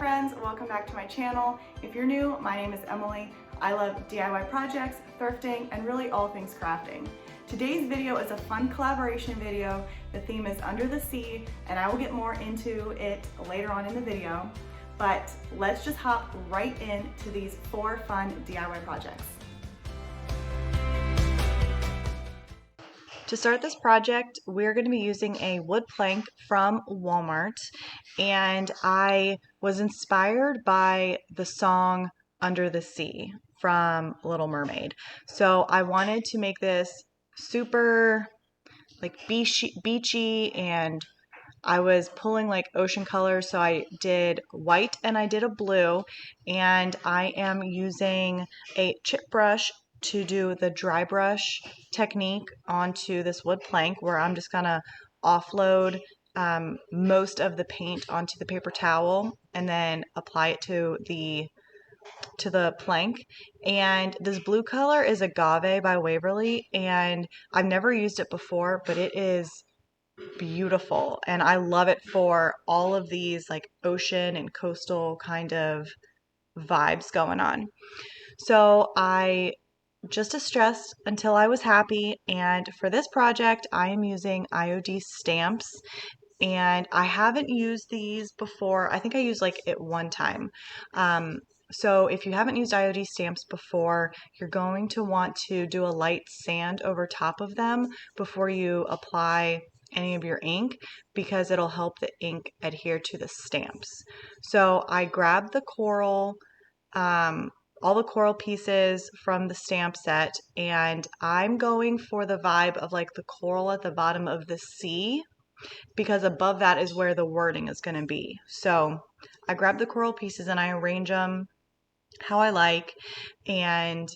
friends, welcome back to my channel. If you're new, my name is Emily. I love DIY projects, thrifting, and really all things crafting. Today's video is a fun collaboration video. The theme is Under the Sea, and I will get more into it later on in the video. But let's just hop right into these 4 fun DIY projects. To start this project, we're going to be using a wood plank from Walmart, and I was inspired by the song Under the Sea from Little Mermaid. So I wanted to make this super like beachy, and I was pulling like ocean colors, so I did white and I did a blue, and I am using a chip brush to do the dry brush technique onto this wood plank, where I'm just gonna offload most of the paint onto the paper towel and then apply it to the plank. And this blue color is Agave by Waverly, and I've never used it before, but it is beautiful, and I love it for all of these like ocean and coastal kind of vibes going on. So I just distressed until I was happy, and for this project I am using IOD stamps, and I haven't used these before. I think I used like it one time. So if you haven't used IOD stamps before, you're going to want to do a light sand over top of them before you apply any of your ink, because it'll help the ink adhere to the stamps. So I grabbed the coral, all the coral pieces from the stamp set, and I'm going for the vibe of like the coral at the bottom of the sea, because above that is where the wording is going to be. So I grab the coral pieces and I arrange them how I like, and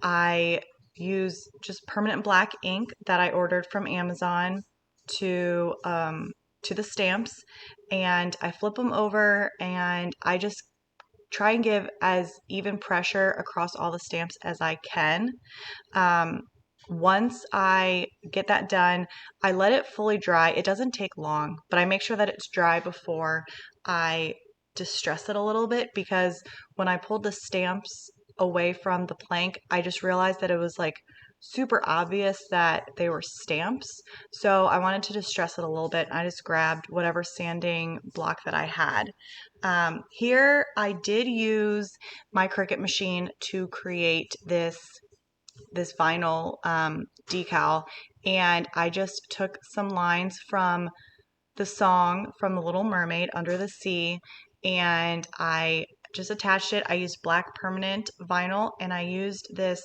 I use just permanent black ink that I ordered from Amazon to the stamps, and I flip them over, and I just try and give as even pressure across all the stamps as I can. Once I get that done, I let it fully dry. It doesn't take long, but I make sure that it's dry before I distress it a little bit, because when I pulled the stamps away from the plank, I just realized that it was like super obvious that they were stamps. So I wanted to distress it a little bit. I just grabbed whatever sanding block that I had. Here I did use my Cricut machine to create this vinyl decal, and I just took some lines from the song from The Little Mermaid, Under the Sea, and I just attached it. I used black permanent vinyl, and I used this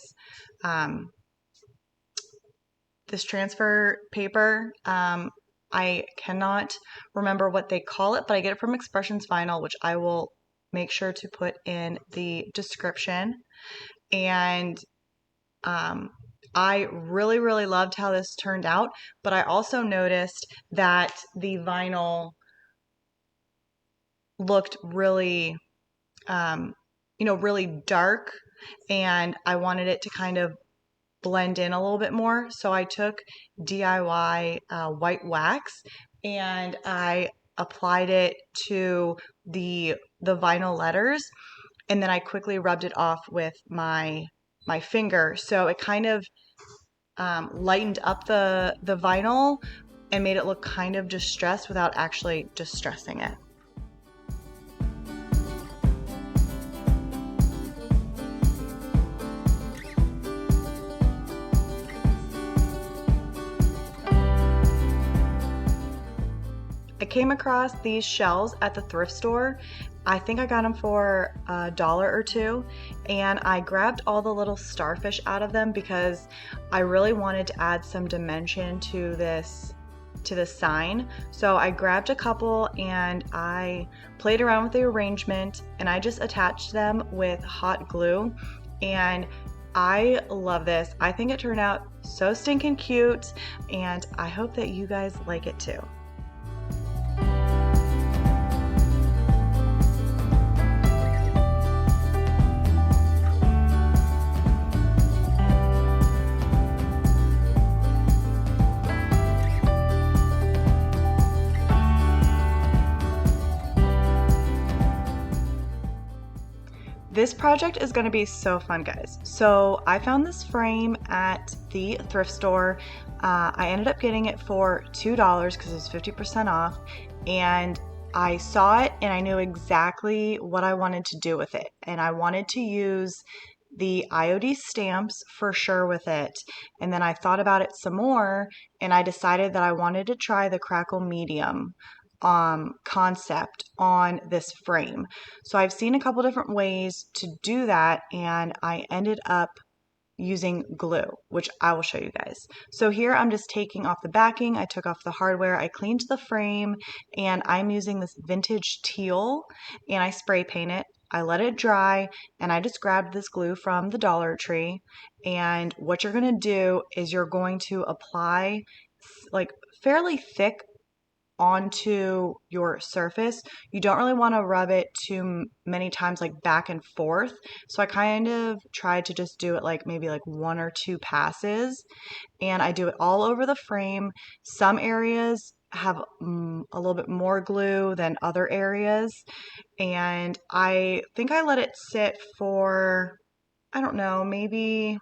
this transfer paper. I cannot remember what they call it, but I get it from Expressions Vinyl, which I will make sure to put in the description. And I really loved how this turned out, but I also noticed that the vinyl looked really, really dark, and I wanted it to kind of blend in a little bit more. So I took DIY white wax, and I applied it to the vinyl letters, and then I quickly rubbed it off with my finger. So it kind of lightened up the vinyl and made it look kind of distressed without actually distressing it. I came across these shells at the thrift store. I think I got them for $1 or $2, and I grabbed all the little starfish out of them because I really wanted to add some dimension to this sign. So I grabbed a couple and I played around with the arrangement, and I just attached them with hot glue, and I love this. I think it turned out so stinking cute, and I hope that you guys like it too. This project is going to be so fun, guys. So I found this frame at the thrift store. I ended up getting it for $2 because it was 50% off, and I saw it and I knew exactly what I wanted to do with it. And I wanted to use the IOD stamps for sure with it. And then I thought about it some more and I decided that I wanted to try the crackle medium concept on this frame. So I've seen a couple different ways to do that, and I ended up using glue, which I will show you guys. So here I'm just taking off the backing, I took off the hardware, I cleaned the frame, and I'm using this vintage teal, and I spray paint it. I let it dry, and I just grabbed this glue from the Dollar Tree. And what you're going to do is you're going to apply like fairly thick onto your surface. You don't really want to rub it too many times, like back and forth. So I kind of tried to just do it like maybe like 1 or 2 passes, and I do it all over the frame. Some areas have a little bit more glue than other areas, and I think I let it sit for, I don't know, maybe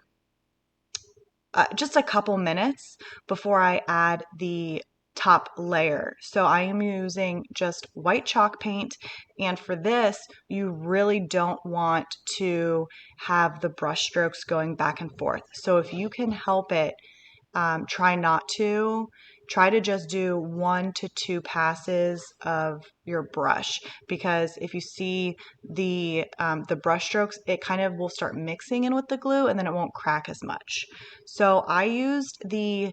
just a couple minutes before I add the top layer. So I am using just white chalk paint, and for this you really don't want to have the brush strokes going back and forth. So if you can help it, try not to. Try to just do 1 to 2 passes of your brush, because if you see the brush strokes, it kind of will start mixing in with the glue and then it won't crack as much. So I used the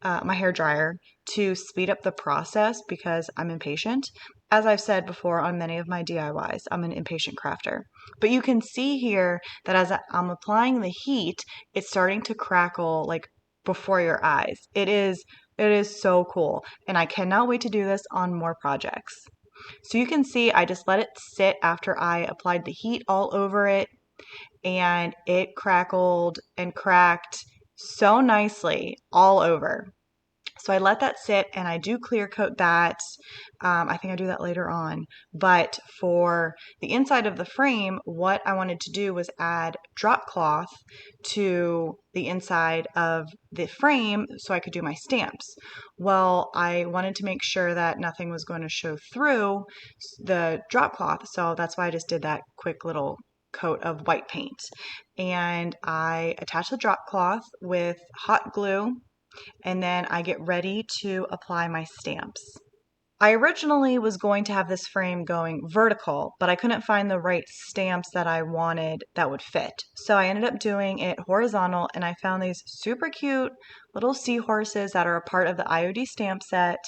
my hair dryer to speed up the process because I'm impatient. As I've said before on many of my DIYs, I'm an impatient crafter. But you can see here that as I'm applying the heat, it's starting to crackle like before your eyes. It is so cool, and I cannot wait to do this on more projects. So you can see I just let it sit after I applied the heat all over it, and it crackled and cracked so nicely all over. So I let that sit, and I do clear coat that. I think I do that later on. But for the inside of the frame, what I wanted to do was add drop cloth to the inside of the frame so I could do my stamps. Well, I wanted to make sure that nothing was going to show through the drop cloth, so that's why I just did that quick little coat of white paint. And I attach the drop cloth with hot glue, and then I get ready to apply my stamps. I originally was going to have this frame going vertical, but I couldn't find the right stamps that I wanted that would fit. So I ended up doing it horizontal, and I found these super cute little seahorses that are a part of the IOD stamp set,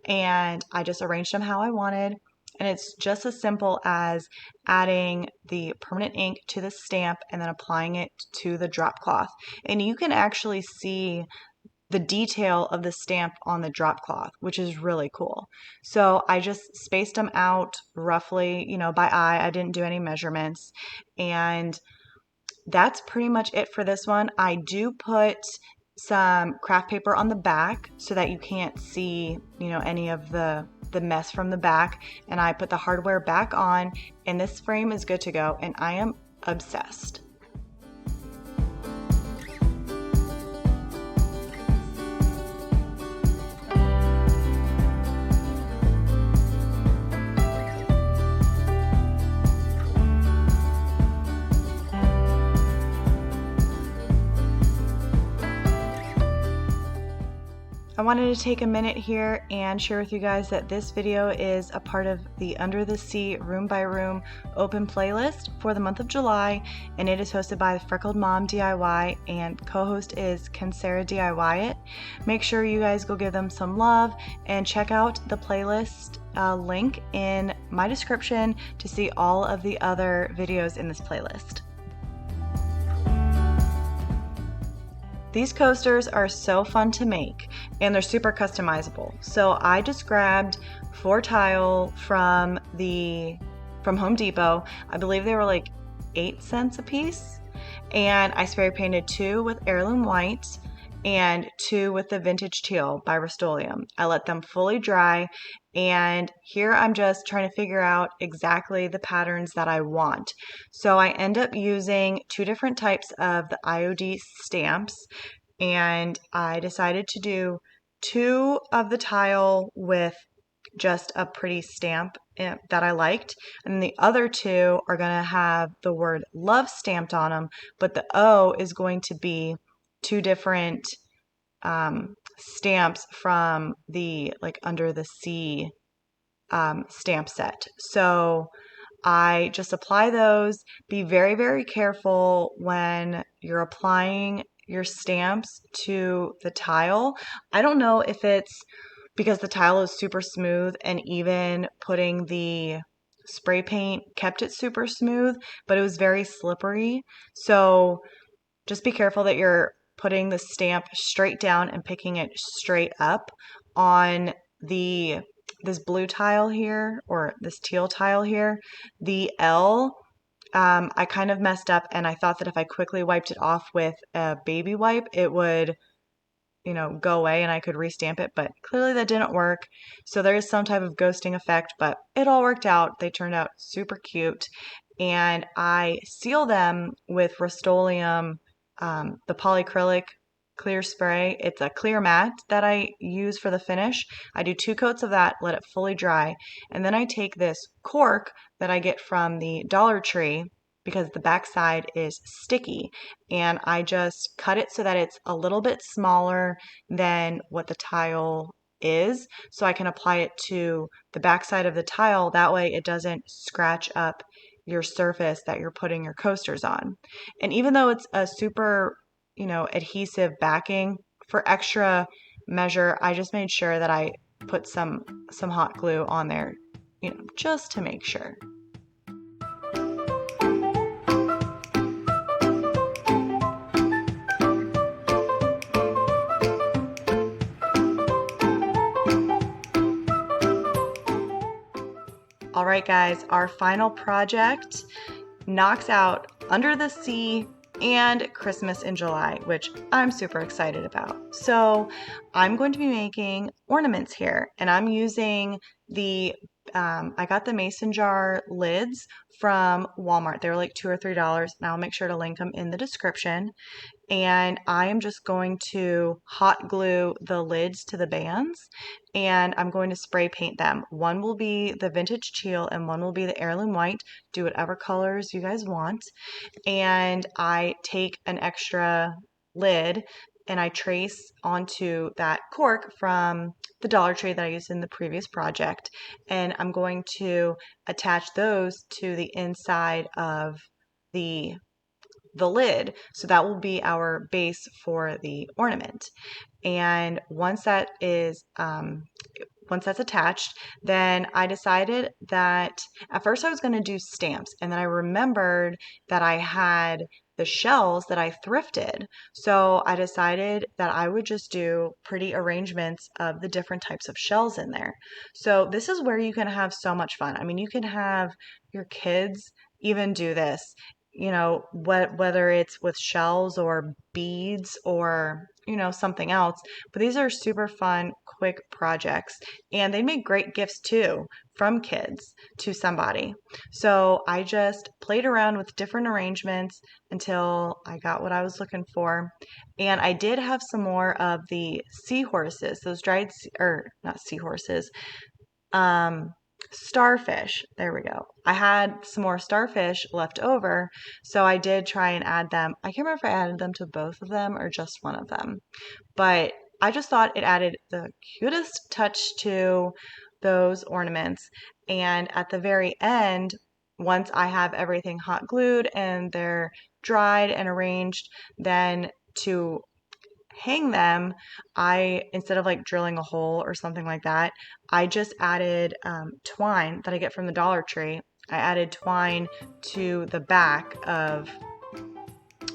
and I just arranged them how I wanted. And it's just as simple as adding the permanent ink to the stamp and then applying it to the drop cloth. And you can actually see the detail of the stamp on the drop cloth, which is really cool. So I just spaced them out roughly, by eye. I didn't do any measurements. And that's pretty much it for this one. I do put some craft paper on the back so that you can't see, any of the mess from the back. And I put the hardware back on, and this frame is good to go, and I am obsessed. I wanted to take a minute here and share with you guys that this video is a part of the Under the Sea Room by Room open playlist for the month of July, and it is hosted by the Freckled Mom DIY, and co-host is Sarah DIY It. Make sure you guys go give them some love and check out the playlist link in my description to see all of the other videos in this playlist. These coasters are so fun to make, and they're super customizable. So I just grabbed 4 tile from Home Depot. I believe they were like 8 cents a piece. And I spray painted 2 with heirloom white. and 2 with the Vintage Teal by Rust-Oleum. I let them fully dry, and here I'm just trying to figure out exactly the patterns that I want. So I end up using 2 different types of the IOD stamps, and I decided to do 2 of the tile with just a pretty stamp that I liked, and the other 2 are going to have the word love stamped on them, but the O is going to be 2 different stamps from the like Under the Sea stamp set. So I just apply those. Be very, very careful when you're applying your stamps to the tile. I don't know if it's because the tile is super smooth and even putting the spray paint kept it super smooth, but it was very slippery. So just be careful that you're putting the stamp straight down and picking it straight up on this blue tile here, or this teal tile here. The L, I kind of messed up, and I thought that if I quickly wiped it off with a baby wipe, it would go away and I could restamp it, but clearly that didn't work. So there is some type of ghosting effect, but it all worked out. They turned out super cute. And I seal them with Rust-Oleum, the polyacrylic clear spray. It's a clear matte that I use for the finish. I do 2 coats of that, let it fully dry, and then I take this cork that I get from the Dollar Tree because the backside is sticky, and I just cut it so that it's a little bit smaller than what the tile is, so I can apply it to the backside of the tile. That way it doesn't scratch up your surface that you're putting your coasters on. And even though it's a super, adhesive backing, for extra measure, I just made sure that I put some hot glue on there, just to make sure. All right, guys, our final project knocks out Under the Sea and Christmas in July, which I'm super excited about. So I'm going to be making ornaments here, and I'm using I got the mason jar lids from Walmart. They were like $2 or $3, and I'll make sure to link them in the description. And I am just going to hot glue the lids to the bands, and I'm going to spray paint them. One will be the Vintage Teal and one will be the Heirloom White. Do whatever colors you guys want. And I take an extra lid and I trace onto that cork from the Dollar Tree that I used in the previous project, and I'm going to attach those to the inside of the lid. So that will be our base for the ornament. And once that's attached, then I decided that at first I was going to do stamps, and then I remembered that I had the shells that I thrifted. So I decided that I would just do pretty arrangements of the different types of shells in there. So this is where you can have so much fun. I mean, you can have your kids even do this, whether it's with shells or beads or, something else. But these are super fun, quick projects, and they make great gifts too from kids to somebody. So I just played around with different arrangements until I got what I was looking for. And I did have some more of the seahorses, those dried, or not seahorses, starfish. There we go. I had some more starfish left over, so I did try and add them. I can't remember if I added them to both of them or just one of them, but I just thought it added the cutest touch to those ornaments. And at the very end, once I have everything hot glued and they're dried and arranged, then to hang them, instead of like drilling a hole or something like that, I just added twine that I get from the Dollar Tree. I added twine to the back of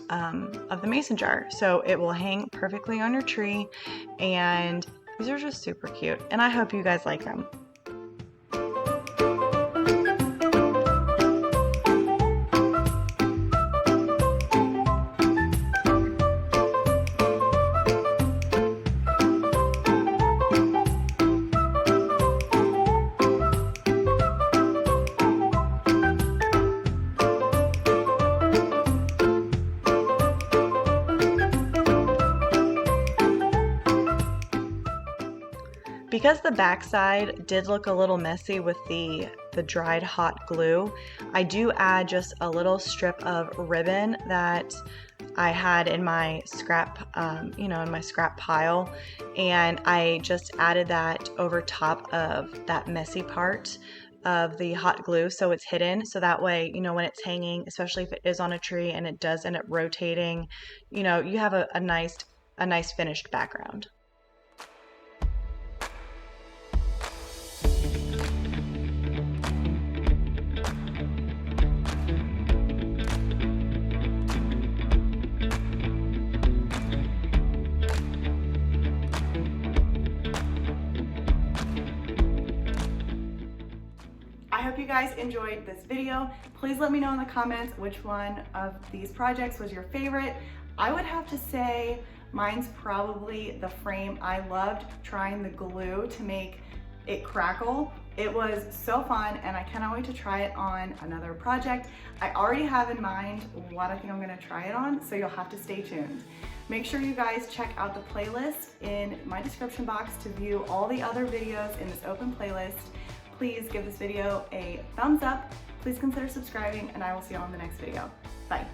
the mason jar, so it will hang perfectly on your tree. And these are just super cute, and I hope you guys like them. Because the backside did look a little messy with the dried hot glue, I do add just a little strip of ribbon that I had in my scrap, in my scrap pile, and I just added that over top of that messy part of the hot glue so it's hidden, so that way, when it's hanging, especially if it is on a tree and it does end up rotating, you have a nice finished background. I hope you guys enjoyed this video. Please let me know in the comments which one of these projects was your favorite. I would have to say mine's probably the frame. I loved trying the glue to make it crackle. It was so fun and I cannot wait to try it on another project. I already have in mind what I think I'm gonna try it on, so you'll have to stay tuned. Make sure you guys check out the playlist in my description box to view all the other videos in this open playlist. Please give this video a thumbs up. Please consider subscribing, and I will see you on the next video. Bye.